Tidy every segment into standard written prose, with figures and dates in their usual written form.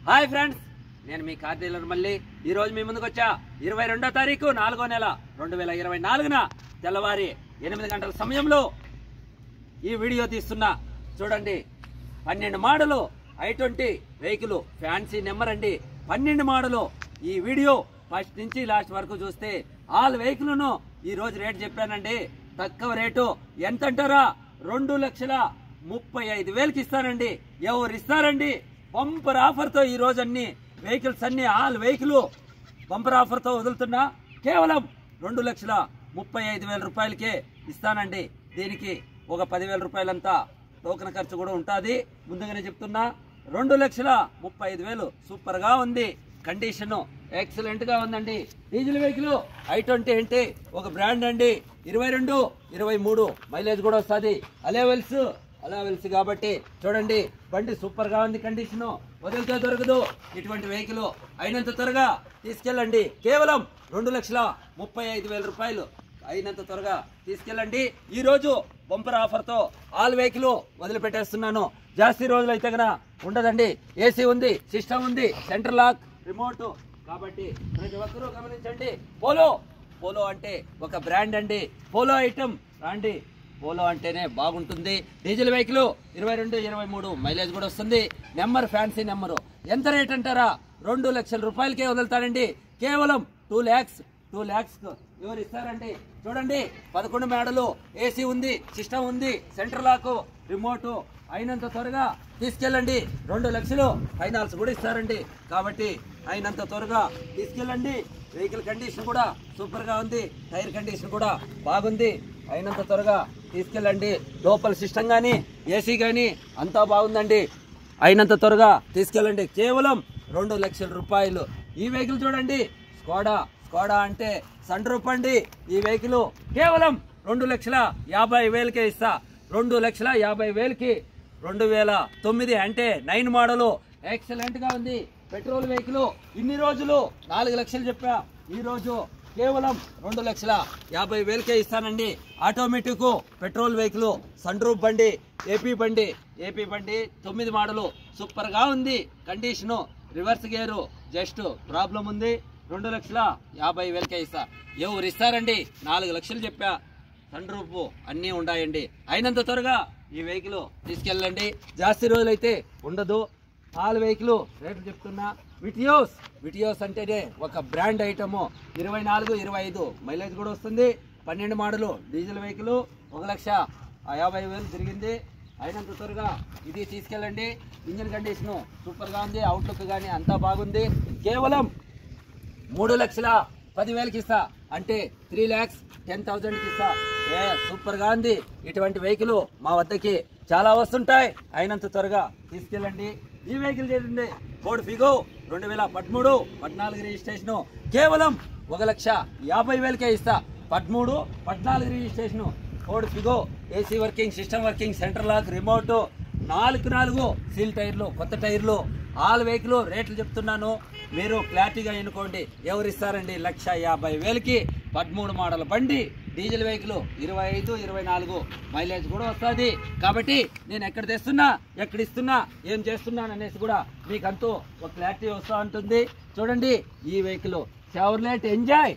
Hi friends, నేను మీ car dealer మళ్ళీ ఈ రోజు మీ ముందుకు వచ్చా. 22వ తారీఖు 4వ నెల 2024న తెల్లవారి 8 గంటల సమయంలో ఈ వీడియో తీస్తున్నా. చూడండి, 12 model i20 vehicle, fancy number అండి. 12 మోడలు. ఈ వీడియో ఫస్ట్ నుంచి లాస్ట్ వరకు చూస్తే ఆల్ వెహికల్ను ఈ రోజు రేట్ చెప్పానండి. తక్కువ రేటు ఎంత అంటారా? 2,35,000కి ఇస్తానండి. ఎవరు ఇస్తారండి? బంపర్ ఆఫర్తో ఈ రోజు అన్ని వెహికల్స్ అన్ని ఆల్ వెహికల్ బంపర్ ఆఫర్తో వదులుతున్నా. కేవలం 2,35,000 రూపాయలకే ఇస్తానండి. దీనికి ఒక 10,000 రూపాయలంతా టోకెన్ ఖర్చు కూడా ఉంటుంది. ముందుగానే చెప్తున్నా, 2,35,000 సూపర్ గా ఉంది. కండిషన్ ఎక్సలెంట్ గా ఉందండి. డీజిల్ వెహికల్ i20 అంటే ఒక బ్రాండ్ అండి. 22, 23 మైలేజ్ కూడా వస్తుంది. అలవెల్స్ కాబట్టి చూడండి, బండి సూపర్ గా ఉంది. కండిషన్ వదిలితే దొరకదు. ఇటువంటి వెహికల్ అయినంత త్వరగా తీసుకెళ్ళండి. కేవలం 2,35,000 రూపాయలు. అయినంత త్వరగా తీసుకెళ్ళండి. ఈ రోజు బంపర్ ఆఫర్ తో ఆల్ వెహికల్ వదిలిపెట్టేస్తున్నాను. జాస్తి రోజులు అయితే కనుక ఉండదండి. ఏసీ ఉంది, సిస్టమ్ ఉంది, సెంటర్ లాక్, రిమోట్. కాబట్టి ప్రతి ఒక్కరూ గమనించండి. పోలో అంటే ఒక బ్రాండ్ అండి. పోలో ఐటమ్ రాండి. పోలో అంటేనే బాగుంటుంది. డీజిల్ వెహికల్ 22, 23 మైలేజ్ కూడా వస్తుంది. Number fancy number. ఎంత రేట్ అంటారా? 2 లక్షల రూపాయలకే వదులుతారండి. కేవలం 2 lakhs ఎవరు ఇస్తారండి? చూడండి, 11 మోడలు, ఏసీ ఉంది, సిస్టమ్ ఉంది, సెంటర్ లాక్, రిమోట్. అయినంత త్వరగా తీసుకెళ్ళండి. 2 లక్షలు ఫైనాన్స్ కూడా ఇస్తారండి. కాబట్టి అయినంత త్వరగా తీసుకెళ్ళండి. వెహికల్ కండిషన్ కూడా సూపర్ గా ఉంది. టైర్ కండిషన్ కూడా బాగుంది. అయినంత త్వరగా తీసుకెళ్ళండి. లోపల సిస్టమ్ కానీ ఏసీ కానీ అంతా బాగుందండి. అయినంత త్వరగా తీసుకెళ్ళండి. కేవలం 2 లక్షల రూపాయలు. ఈ వెహికల్ చూడండి, స్కోడా అంటే సన్ రూఫ్ అండి. ఈ వెహికల్ కేవలం 2,50,000కే ఇస్తా. 2,50,000కి 2009 అంటే 9 మోడలు. ఎక్సలెంట్ గా ఉంది. పెట్రోల్ వెహికల్ ఇన్ని రోజులు 4 లక్షలు చెప్పా. ఈ రోజు కేవలం 2,50,000కే ఇస్తానండి. Automatic petrol vehicle, sun roof బండి, ఏపీ బండి 9 మోడలు. సూపర్ గా ఉంది. Condition reverse gear just problem ఉంది. 2,50,000కే ఇస్తా. ఎవరు ఇస్తారండి? 4 లక్షలు చెప్పా. సన్ రూఫ్ అన్నీ ఉన్నాయండి. అయినంత త్వరగా ఈ వెహికల్ తీసుకెళ్ళండి. జాస్తి రోజులైతే ఉండదు. ఆల్ వెహికల్ రేట్లు చెప్తున్నా. విటియోస్ అంటేనే ఒక బ్రాండ్ ఐటమ్. 24, 25 మైలేజ్ కూడా వస్తుంది. 12 మోడలు డీజిల్ వెహికల్ 1,50,000 తిరిగింది. అయినంత త్వరగా ఇది తీసుకెళ్ళండి. ఇంజిన్ కండిషన్ సూపర్ గా ఉంది. అవుట్లుక్ కానీ అంతా బాగుంది. కేవలం 3,10,000కి ఇస్తా. అంటే 3,10,000కి ఇస్తా. సూపర్ గా ఉంది. ఇటువంటి వెహికల్ మా వద్దకి చాలా వస్తుంటాయి. అయినంత త్వరగా తీసుకెళ్ళండి. ఈ వెహికల్ చేయండి. Ford Figo 2013, 14 registration. కేవలం 1,50,000కే ఇస్తా. 13, 14 registration. Ford Figo AC working, system working, centre lock, remote, 4 seal టైర్లు, కొత్త టైర్లు. ఆల్ వెహికల్ రేట్లు చెప్తున్నాను, మీరు క్లారిటీగా ఎన్నుకోండి. ఎవరు ఇస్తారండి? 1,50,000కి 13 మోడల్ బండి. డీజిల్ వెహికల్ 25, 24 మైలేజ్ కూడా వస్తుంది. కాబట్టి నేను ఎక్కడ తెస్తున్నా, ఎక్కడ ఇస్తున్నా, ఏం చేస్తున్నాను అనేసి కూడా మీకు అంతూ ఒక క్లారిటీ వస్తూ ఉంటుంది. చూడండి, ఈ వెహికల్ షెవర్లెట్ ఎంజాయ్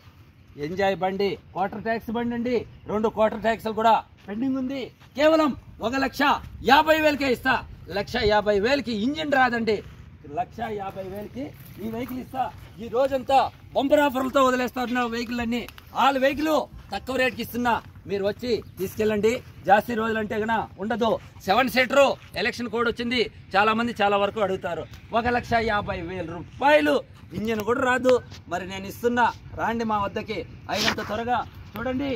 బండి. క్వార్టర్ ట్యాక్స్ బండి అండి. 2 క్వార్టర్ ట్యాక్స్లు కూడా పెండింగ్ ఉంది. కేవలం 1,50,000కే ఇస్తా. 1,50,000కి ఇంజిన్ రాదండి. 1,50,000కి ఈ వెహికల్ ఇస్తా. ఈ రోజంతా బంపర్ ఆఫర్లతో వదిలేస్తున్న వెహికల్ అన్ని ఆల్ వెహికల్ తక్కువ రేట్కి ఇస్తున్నా. మీరు వచ్చి తీసుకెళ్ళండి. జాస్తి రోజులు అంటే కన్నా ఉండదు. 7 సీటర్ ఎలక్షన్ కోడ్ వచ్చింది. చాలా మంది చాలా వరకు అడుగుతారు. 1,50,000 రూపాయలు. ఇంజిన్ కూడా రాదు. మరి నేను ఇస్తున్నా, రాండి మా వద్దకి. అయినంత త్వరగా చూడండి.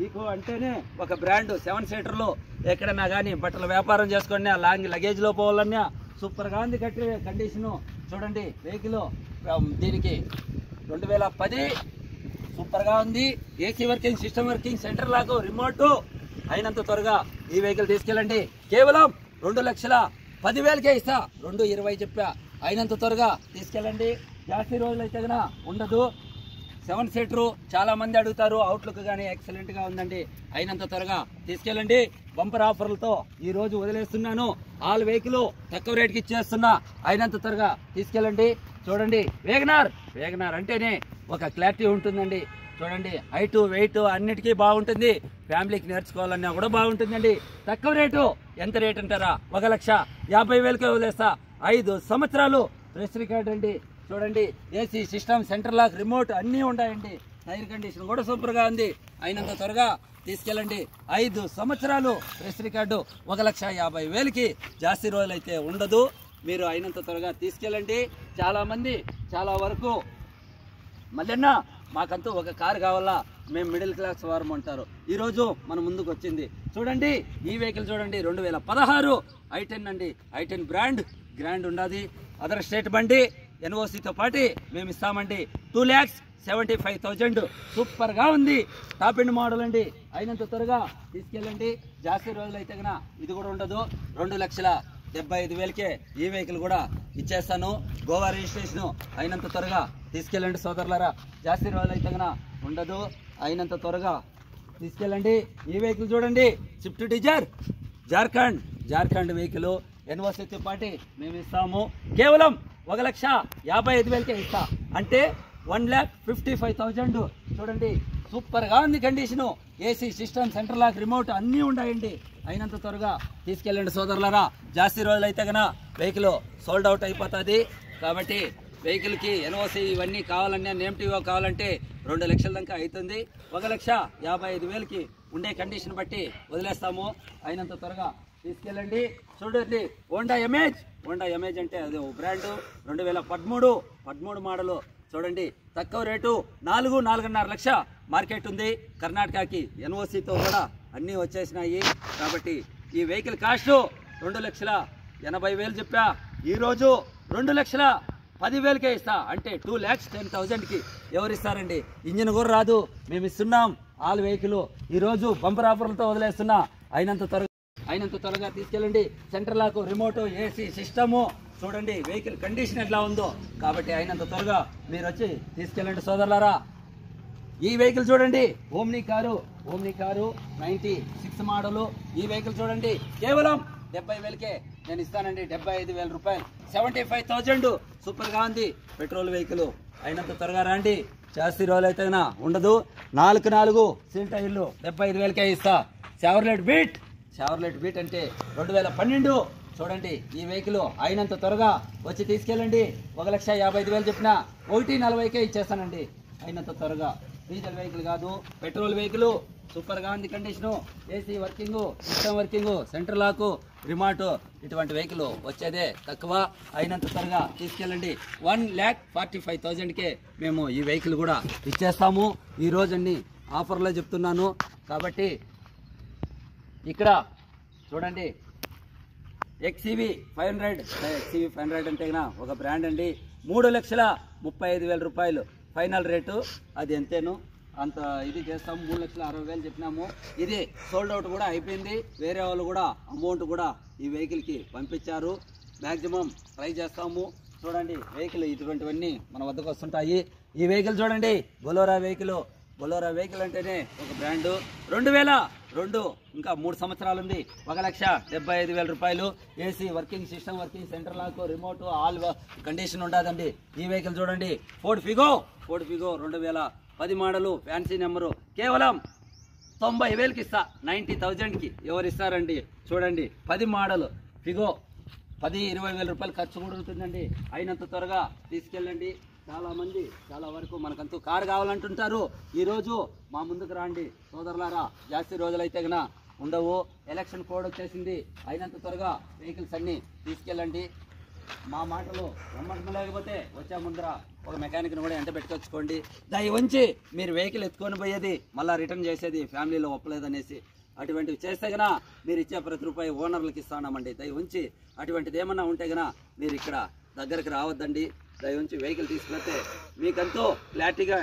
ఈకో అంటేనే ఒక బ్రాండ్. 7 సీటర్లు ఎక్కడన్నా కానీ బట్టల వ్యాపారం చేసుకోండి, లాంగ్ లగేజ్లో పోవాలన్నా సూపర్ గా ఉంది. కండిషను చూడండి. వెహికల్ దీనికి 2010 సూపర్ గా ఉంది. AC working, system working, centre lock, remote. అయినంత త్వరగా ఈ వెహికల్ తీసుకెళ్ళండి. కేవలం 2,10,000కే ఇస్తా. 2,20 చెప్పా. అయినంత త్వరగా తీసుకెళ్ళండి. జాస్తి రోజులు అయితే కనుక ఉండదు. 7 సీటరు చాలా మంది అడుగుతారు. అవుట్లుక్ కానీ ఎక్సలెంట్ గా ఉందండి. అయినంత త్వరగా తీసుకెళ్ళండి. బంపర్ ఆఫర్లతో ఈ రోజు వదిలేస్తున్నాను. ఆల్ వెహికల్ తక్కువ రేట్కి ఇచ్చేస్తున్నా. అయినంత త్వరగా తీసుకెళ్ళండి. చూడండి వేగనార్ అంటేనే ఒక క్లారిటీ ఉంటుందండి. చూడండి హైటు వెయిట్ అన్నిటికీ బాగుంటుంది. ఫ్యామిలీకి నేర్చుకోవాలన్నా కూడా బాగుంటుందండి. తక్కువ రేటు. ఎంత రేట్ అంటారా? 1,50,000కే వదిలేస్తా. 5 సంవత్సరాలు ఫ్రెష్ రికార్డ్ అండి. చూడండి AC system, centre lock, remote అన్నీ ఉన్నాయండి. టైర్ కండిషన్ కూడా సూపర్ గా ఉంది. అయినంత త్వరగా తీసుకెళ్ళండి. 5 సంవత్సరాలు ఫ్రెష్ రికార్డు. 1,50,000కి జాస్తి రోజులైతే ఉండదు. మీరు అయినంత త్వరగా తీసుకెళ్ళండి. చాలా మంది చాలా వరకు మళ్ళీ మాకంటూ ఒక కారు కావాలా, మేము మిడిల్ క్లాస్ వారం అంటారు. ఈరోజు మన ముందుకు వచ్చింది. చూడండి ఈ వెహికల్ చూడండి. 2016 i10 అండి. i10 గ్రాండ్ ఉండదు. అదర్ స్టేట్ బండి ఎన్ఓసితో పాటు మేము ఇస్తామండి. 2,75,000 సూపర్ గా ఉంది. టాప్ ఎండ్ మోడల్ అండి. అయినంత త్వరగా తీసుకెళ్ళండి. జాస్తి రోజులు అయితే కన్నా ఇది కూడా ఉండదు. 2,75,000కే ఈ వెహికల్ కూడా ఇచ్చేస్తాను. గోవా రిజిస్ట్రేషన్. అయినంత త్వరగా తీసుకెళ్ళండి సోదరులారా. జాస్తి రోజులు అయితే కన్నా ఉండదు. అయినంత త్వరగా తీసుకెళ్ళండి. ఈ వెహికల్ చూడండి. స్విఫ్ట్ డిజైర్ జార్ఖండ్ వెహికల్ ఎన్ఓసితో పాటు మేము ఇస్తాము. కేవలం 1,55,000కే ఇస్తా. అంటే 1,55,000. చూడండి సూపర్ గా ఉంది condition. AC system, centre lock, remote అన్నీ ఉన్నాయండి. అయినంత త్వరగా తీసుకెళ్ళండి సోదరులారా. జాస్తి రోజులైతే కన్నా వెహికల్ సోల్డ్ అవుట్ అయిపోతుంది. కాబట్టి వెహికల్కి ఎన్ఓసి ఇవన్నీ కావాలన్నా, నేమ్ టీవో కావాలంటే 2 లక్షల దాకా అవుతుంది. 1,55,000కి ఉండే కండిషన్ బట్టి వదిలేస్తాము. అయినంత త్వరగా తీసుకెళ్ళండి. చూడండి హోండా ఎమేజ్ అంటే అది బ్రాండ్. 2013 మోడలు. చూడండి తక్కువ రేటు 4-4.5 లక్ష మార్కెట్ ఉంది. కర్ణాటకకి ఎన్ఓసితో కూడా అన్నీ వచ్చేసినాయి. కాబట్టి ఈ వెహికల్ కాస్ట్ 2,80,000 చెప్పా. ఈరోజు 2,10,000కే ఇస్తా. అంటే 2,10,000కి ఎవరిస్తారండి? ఇంజిన్ కూడా రాదు, మేము ఇస్తున్నాం. ఆల్ వెహికల్ ఈరోజు బంపర్ ఆఫర్లతో వదిలేస్తున్నా. అయినంత త్వరగా తీసుకెళ్ళండి. Centre lock, remote, AC system. చూడండి వెహికల్ కండిషన్ ఎట్లా ఉందో. కాబట్టి అయినంత త్వరగా మీరు వచ్చి తీసుకెళ్ళండి సోదరులారా. ఈ వెహికల్ చూడండి. Omni car 96 model. ఈ వెహికల్ చూడండి. కేవలం 70,000కే నేను ఇస్తానండి. 75,000 రూపాయలు. 75,000 సూపర్ గా ఉంది. Petrol vehicle. అయినంత త్వరగా రండి. జాస్తి రోజులు అయితే ఉండదు. 4 సీల్ టైర్లు 75,000కే ఇస్తా. షెవర్లెట్ బీట్ అంటే 2012. చూడండి ఈ వెహికల్. అయినంత త్వరగా వచ్చి తీసుకెళ్ళండి. 1,55,000 చెప్పిన 1,40,000కే ఇచ్చేస్తానండి. అయినంత త్వరగా. డీజిల్ వెహికల్ కాదు, పెట్రోల్ వెహికల్. సూపర్ గా ఉంది condition. AC working, system working, centre lock, remote. ఇటువంటి వెహికల్ వచ్చేదే తక్కువ. అయినంత త్వరగా తీసుకెళ్ళండి. 1,45,000కే మేము ఈ వెహికల్ కూడా ఇచ్చేస్తాము. ఈ రోజు అన్ని ఆఫర్లో చెప్తున్నాను. కాబట్టి ఇక్కడ చూడండి XCV 500 అంటే ఒక బ్రాండ్ అండి. 3,35,000 రూపాయలు ఫైనల్ రేటు. అది ఎంతేను అంత ఇది చేస్తాము. 3,60,000 చెప్పినాము. ఇది సోల్డ్ అవుట్ కూడా అయిపోయింది. వేరే వాళ్ళు కూడా అమౌంట్ కూడా ఈ వెహికల్కి పంపించారు. మ్యాక్సిమం ట్రై చేస్తాము. చూడండి వెహికల్ ఇటువంటివన్నీ మన వద్దకు వస్తుంటాయి. ఈ వెహికల్ చూడండి. బొలోరా వెహికల్ అంటేనే ఒక బ్రాండు. 2002 ఇంకా 3 సంవత్సరాలు ఉంది. 1,75,000 రూపాయలు. AC working, system working, centre lock, remote all condition ఉండదండి. ఈ వెహికల్ చూడండి. Ford Figo 2010 model. Fancy number. కేవలం 90,000కి ఇస్తా. 90,000కి ఎవరు ఇస్తారండి? చూడండి 10 మోడలు ఫిగో. 10-20,000 రూపాయలు ఖర్చు కూడా ఉంటుందండి. అయినంత త్వరగా తీసుకెళ్ళండి. చాలా మంది చాలా వరకు మనకంతూ కారు కావాలంటుంటారు. ఈరోజు మా ముందుకు రాండి సోదరులారా. జాస్తి రోజులైతే కన్నా ఉండవు. ఎలక్షన్ కోడ్ వచ్చేసింది. అయినంత త్వరగా వెహికల్స్ అన్నీ తీసుకెళ్ళండి. మా మాటలు నమ్మకం లేకపోతే వచ్చే ముందర ఒక మెకానిక్ని కూడా ఎంట పెట్టుకొచ్చుకోండి. దయ ఉంచి మీరు వెహికల్ ఎత్తుకొని పోయేది మళ్ళీ రిటర్న్ చేసేది ఫ్యామిలీలో ఒప్పలేదనేసి అటువంటివి చేస్తే గనా మీరు ఇచ్చే ప్రతి రూపాయి ఓనర్లకి ఇస్తానమండి. దయ ఉంచి అటువంటిది ఏమన్నా ఉంటే గనా మీరు ఇక్కడ దగ్గరకు రావద్దండి. దయ ఉంచి వెహికల్ తీసుకెళ్తే మీకంతో క్లారిటీగా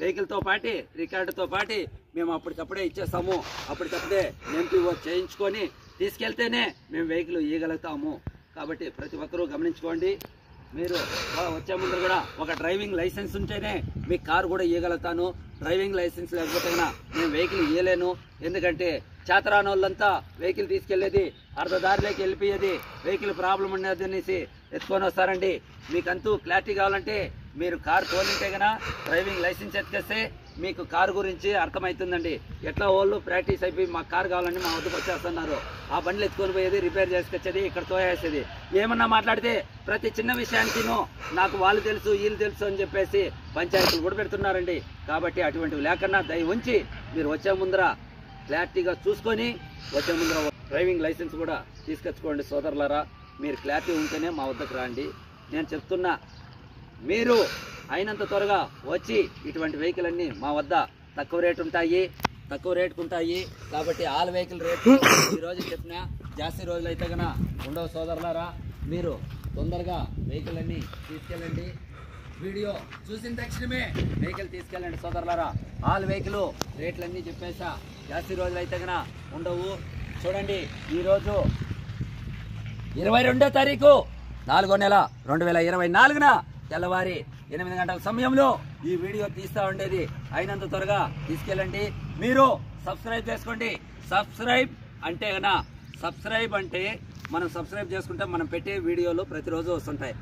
వెహికల్తో పాటు రికార్డుతో పాటు మేము అప్పటికప్పుడే ఇచ్చేస్తాము. అప్పటికప్పుడే ఎంపీఓ చేయించుకొని తీసుకెళ్తేనే మేము వెహికల్ ఇవ్వగలుగుతాము. కాబట్టి ప్రతి ఒక్కరూ గమనించుకోండి. మీరు వచ్చే ముందు కూడా ఒక డ్రైవింగ్ లైసెన్స్ ఉంటేనే మీకు కారు కూడా ఇవ్వగలుగుతాను. డ్రైవింగ్ లైసెన్స్ లేకపోతే నేను వెహికల్ ఇవ్వలేను. ఎందుకంటే చేతరాని వాళ్ళంతా వెహికల్ తీసుకెళ్లేది అర్ధ దారిలోకి వెళ్ళిపోయేది, వెహికల్ ప్రాబ్లం ఉన్నది అనేసి ఎత్తుకొని వస్తారండి. మీకంతూ క్లారిటీ కావాలంటే మీరు కారు తోలింటే కన్నా డ్రైవింగ్ లైసెన్స్ ఎత్తుకేస్తే మీకు కారు గురించి అర్థమవుతుందండి. ఎట్లా వాళ్ళు ప్రాక్టీస్ అయిపోయి మాకు కారు కావాలని మా వద్దకు వచ్చేస్తున్నారు. ఆ బండ్లు ఎత్తుకొని పోయేది, రిపేర్ చేసుకొచ్చేది, ఇక్కడ తోయేసేది. ఏమన్నా మాట్లాడితే ప్రతి చిన్న విషయానికి నాకు వాళ్ళు తెలుసు వీళ్ళు తెలుసు అని చెప్పేసి పంచాయతీలు కూడా పెడుతున్నారండి. కాబట్టి అటువంటివి లేకన్నా దయ ఉంచి మీరు వచ్చే ముందర క్లారిటీగా చూసుకొని వచ్చే ముందర డ్రైవింగ్ లైసెన్స్ కూడా తీసుకొచ్చుకోండి సోదరులారా. మీరు క్లారిటీ ఉంటేనే మా వద్దకు రండి. నేను చెప్తున్నా, మీరు అయినంత త్వరగా వచ్చి ఇటువంటి వెహికల్ అన్నీ మా వద్ద తక్కువ రేటుకు ఉంటాయి. కాబట్టి ఆల్ వెహికల్ రేటు ఈరోజు చెప్పినా జాస్తి రోజులు అయితే కన్నా ఉండవు సోదరులారా. మీరు తొందరగా వెహికల్ అన్నీ తీసుకెళ్ళండి. వీడియో చూసిన తక్షణమే వెహికల్ తీసుకెళ్ళండి సోదరులారా. ఆల్ వెహికల్ రేట్లన్నీ చెప్పేసా, జాస్తి రోజులు అయితే కన్నా ఉండవు. చూడండి, ఈరోజు 22వ తారీఖు 4వ నెల 2024 తెల్లవారి 8 గంటల సమయంలో ఈ వీడియో తీస్తా ఉండేది. అయినంత త్వరగా తీసుకెళ్ళండి. మీరు సబ్స్క్రైబ్ చేసుకోండి. సబ్స్క్రైబ్ అంటే మనం సబ్స్క్రైబ్ చేసుకుంటే మనం పెట్టే వీడియోలు ప్రతిరోజు వస్తుంటాయి.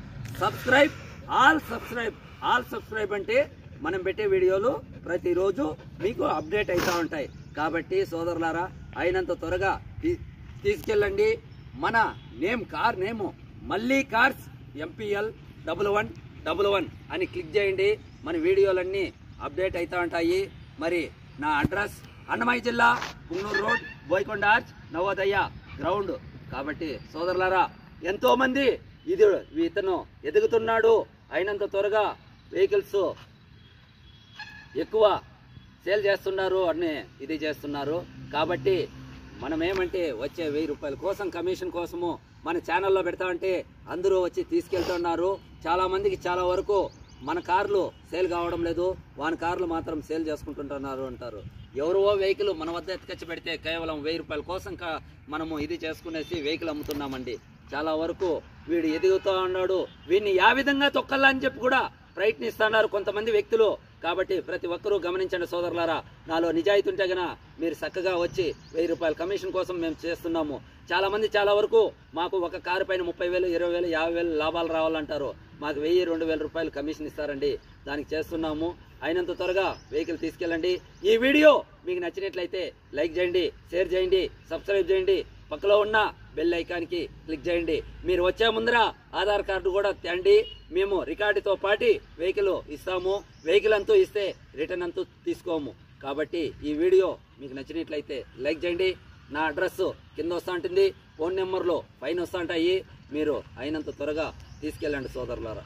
ఆల్ సబ్స్క్రైబ్ అంటే మనం పెట్టే వీడియోలు ప్రతిరోజు మీకు అప్డేట్ అవుతూ ఉంటాయి. కాబట్టి సోదరులారా, అయినంత త్వరగా తీసుకెళ్ళండి. మన కార్ నేమ్ మల్లీ కార్స్ MPL 1111 అని క్లిక్ చేయండి. మన వీడియోలన్నీ అప్డేట్ అవుతూ ఉంటాయి. మరి నా అడ్రస్ అన్నమయ్య జిల్లా Punganur road, Boyakonda arch, Navodaya ground. కాబట్టి సోదరులారా, ఎంతోమంది ఇతను ఎదుగుతున్నాడు, అయినంత త్వరగా వెహికల్స్ ఎక్కువ సేల్ చేస్తున్నారు అని ఇది చేస్తున్నారు. కాబట్టి మనం ఏమంటే వచ్చే 1000 రూపాయల కోసం కమిషన్ కోసము మన ఛానల్లో పెడతామంటే అందరూ వచ్చి తీసుకెళ్తున్నారు. చాలామందికి చాలా వరకు మన కార్లు సేల్ కావడం లేదు, వాని కార్లు మాత్రం సేల్ చేసుకుంటుంటున్నారు అంటారు. ఎవరో వెహికల్ మన వద్ద ఎత్తుకొచ్చి పెడితే కేవలం 1000 రూపాయల కోసం మనము ఇది చేసుకునేసి వెహికల్ అమ్ముతున్నామండి. చాలా వరకు వీడు ఎదుగుతూ ఉన్నాడు, వీడిని యా విధంగా తొక్కల్లా అని చెప్పి కూడా ప్రయత్నిస్తున్నారు కొంతమంది వ్యక్తులు. కాబట్టి ప్రతి ఒక్కరూ గమనించండి సోదరులారా. నాలో నిజాయితీ ఉంటే గన మీరు చక్కగా వచ్చి 1000 రూపాయల కమిషన్ కోసం మేము చేస్తున్నాము. చాలా మంది చాలా వరకు మాకు ఒక కారు పైన 30,000, 20,000, 50,000 లాభాలు రావాలంటారు. మాకు 1000, 2,000 రూపాయలు కమిషన్ ఇస్తారండి. దానికి చేస్తున్నాము. అయినంత త్వరగా వెహికల్ తీసుకెళ్ళండి. ఈ వీడియో మీకు నచ్చినట్లయితే లైక్ చేయండి, షేర్ చేయండి, సబ్స్క్రైబ్ చేయండి, పక్కలో ఉన్న బెల్ ఐకాన్కి క్లిక్ చేయండి. మీరు వచ్చే ముందర ఆధార్ కార్డు కూడా తేండి. మేము రికార్డుతో పాటు వెహికల్ ఇస్తాము. వెహికల్ అంతూ ఇస్తే రిటర్న్ అంతూ తీసుకోము. కాబట్టి ఈ వీడియో మీకు నచ్చినట్లయితే లైక్ చేయండి. నా అడ్రస్ కింద వస్తూ ఉంటుంది, ఫోన్ నెంబర్లో పైన వస్తూ ఉంటాయి. మీరు అయినంత త్వరగా తీసుకెళ్ళండి సోదరులారా.